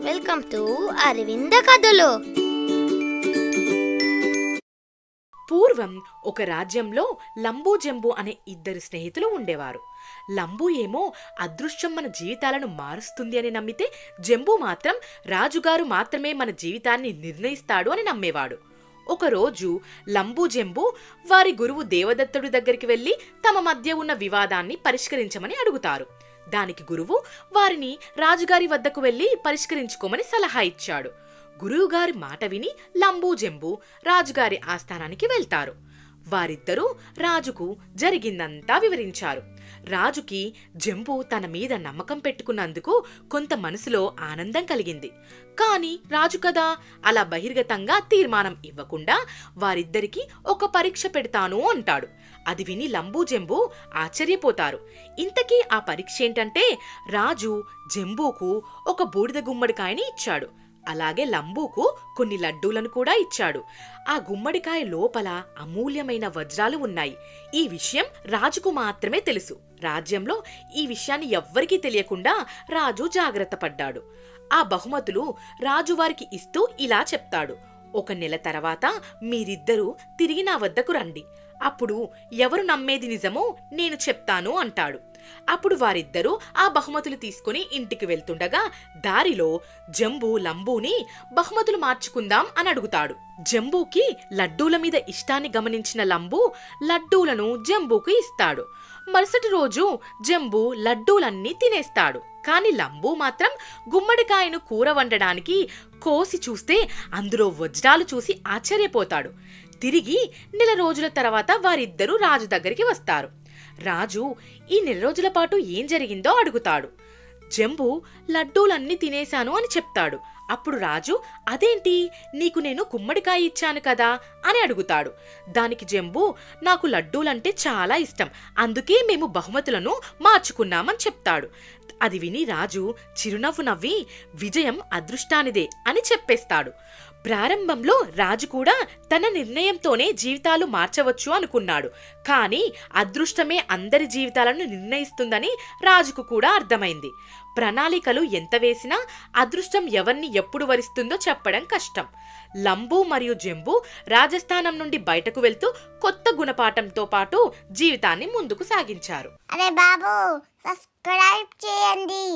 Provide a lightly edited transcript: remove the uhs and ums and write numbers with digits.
Welcome to Aravinda కథలు. పూర్వం ఒక రాజ్యంలో లంబూ జంబూ అనే ఇద్దరు స్నేహితులు ఉండేవారు. లంబూ ఏమో అదృష్టం మన జీవితాలను మారుస్తుంది అని నమ్మితే, జంబూ మాత్రం రాజుగారు మాత్రమే మన జీవితాన్ని నిర్ణయిస్తాడు అని నమ్మేవాడు. ఒకరోజు లంబూ జంబూ వారి గురువు దేవదత్తుడి దగ్గరికి వెళ్లి తమ మధ్య ఉన్న వివాదాన్ని పరిష్కరించమని అడుగుతారు. దానికి గురువు వారిని రాజుగారి వద్దకు వెళ్లి పరిష్కరించుకోమని సలహా ఇచ్చాడు. గురువుగారి మాట విని లంబూ జంబూ రాజుగారి ఆస్థానానికి వెళ్తారు. వారిద్దరూ రాజుకు జరిగిందంతా వివరించారు. రాజుకి జంబూ తన మీద నమ్మకం పెట్టుకున్నందుకు కొంత మనసులో ఆనందం కలిగింది. కాని రాజు కదా అలా బహిర్గతంగా తీర్మానం ఇవ్వకుండా వారిద్దరికీ ఒక పరీక్ష పెడతాను అంటాడు. అది విని లంబూ జంబూ ఆశ్చర్యపోతారు. ఇంతకీ ఆ పరీక్ష ఏంటంటే, రాజు జంబూకు ఒక బూడిద గుమ్మడికాయని ఇచ్చాడు. అలాగే లంబూకు కొన్ని లడ్డూలను కూడా ఇచ్చాడు. ఆ గుమ్మడికాయ లోపల అమూల్యమైన వజ్రాలు ఉన్నాయి. ఈ విషయం రాజుకు మాత్రమే తెలుసు. రాజ్యంలో ఈ విషయాన్ని ఎవ్వరికీ తెలియకుండా రాజు జాగ్రత్త పడ్డాడు. ఆ బహుమతులు రాజువారికి ఇస్తూ ఇలా చెప్తాడు: 1 నెల తర్వాత మీరిద్దరూ తిరిగి నా వద్దకు రండి. అప్పుడు ఎవరు నమ్మేది నిజమో నేను చెప్తాను అంటాడు. అప్పుడు వారిద్దరూ ఆ బహుమతులు తీసుకుని ఇంటికి వెళ్తుండగా దారిలో జంబూ లంబూని బహుమతులు మార్చుకుందాం అని అడుగుతాడు. జంబూకి లడ్డూల మీద ఇష్టాన్ని గమనించిన లంబూ లడ్డూలను జంబూకు ఇస్తాడు. మరుసటి రోజు జంబూ లడ్డూలన్నీ తినేస్తాడు. కాని లంబూ మాత్రం గుమ్మడికాయను కూర వండడానికి కోసి చూస్తే అందులో వజ్రాలు చూసి ఆశ్చర్యపోతాడు. తిరిగి 1 నెల రోజుల తర్వాత వారిద్దరూ రాజు దగ్గరికి వస్తారు. రాజు ఈ 1 నెల రోజుల పాటు ఏం జరిగిందో అడుగుతాడు. జంబూ లడ్డూలన్నీ తినేశాను అని చెప్తాడు. అప్పుడు రాజు, అదేంటి, నీకు నేను గుమ్మడికాయ ఇచ్చాను కదా అని అడుగుతాడు. దానికి జంబూ, నాకు లడ్డూలంటే చాలా ఇష్టం, అందుకే మేము బహుమతులను మార్చుకున్నామని చెప్తాడు. అది విని రాజు చిరునవ్వు నవ్వి, విజయం అదృష్టానిదే అని చెప్పేస్తాడు. ప్రారంభంలో రాజు కూడా తన నిర్ణయంతోనే జీవితాలు మార్చవచ్చు అనుకున్నాడు. కానీ అదృష్టమే అందరి జీవితాలను నిర్ణయిస్తుందని రాజుకు కూడా అర్థమైంది. ప్రణాళికలు ఎంత వేసినా అదృష్టం ఎవరిని ఎప్పుడు వరిస్తుందో చెప్పడం కష్టం. లంబూ మరియు జంబూ రాజస్థానం నుండి బయటకు వెళ్తూ కొత్త గుణపాఠంతో పాటు జీవితాన్ని ముందుకు సాగించారు. అరే బాబు, సబ్స్క్రైబ్ చేయండి.